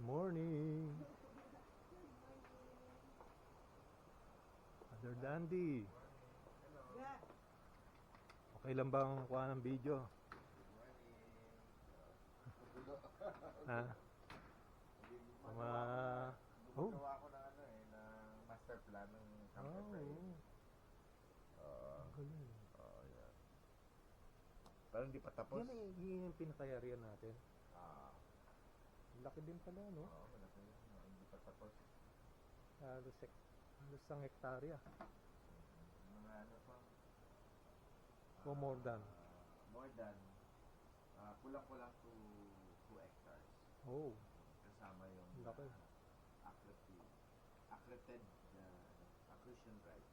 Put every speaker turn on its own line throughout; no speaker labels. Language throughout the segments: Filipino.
Morning! Brother Dandy! Okay lang bang kuha ng video? Ha?
Gumagawa ako ng ng master plan ng camper frame.
Galing.
Yan. Pero hindi pa tapos.
Yan yung pinakayarihan natin. Laki din pala, no?
Oo, malaki yun. Hindi pa tapos.
Halos isang hektarya.
Mga ano pang...
O more than?
More than. Kulang-kulang to 2 hectares.
Oh.
Kasama yung
laki.
accreted accretion rights.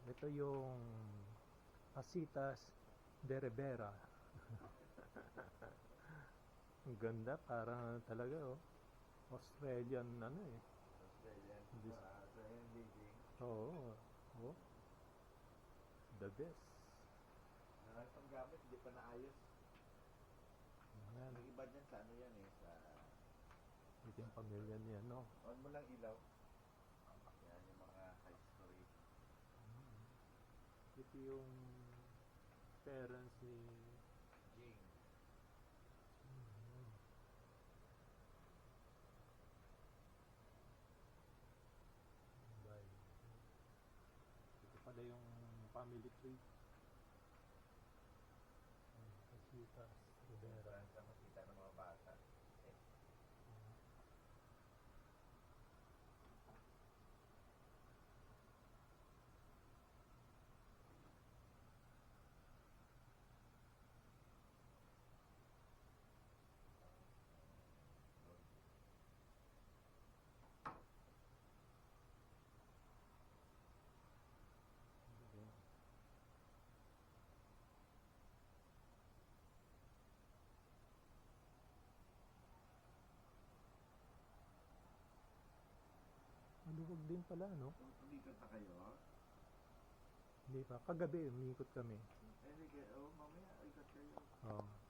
Ito yung Pasitas de Rivera. Ang ganda, parang talaga Australian
Australian living.
Oo. Oh. The best.
Itong gamit, hindi pa naayos.
Yan.
May iba dyan sa sa...
Ito yung pamilya niya, no?
On mo lang ilaw. Yan yung mga history.
Ito yung parents ni
Jing.
Ito pala yung family tree. Pasitas Rivera.
Saan ka makita ng mga bata.
Maluwag din pala, no?
Umikat na kayo?
Hindi pa. Kagabi, umikot kami.
Mamaya, ikat kayo.
Oo.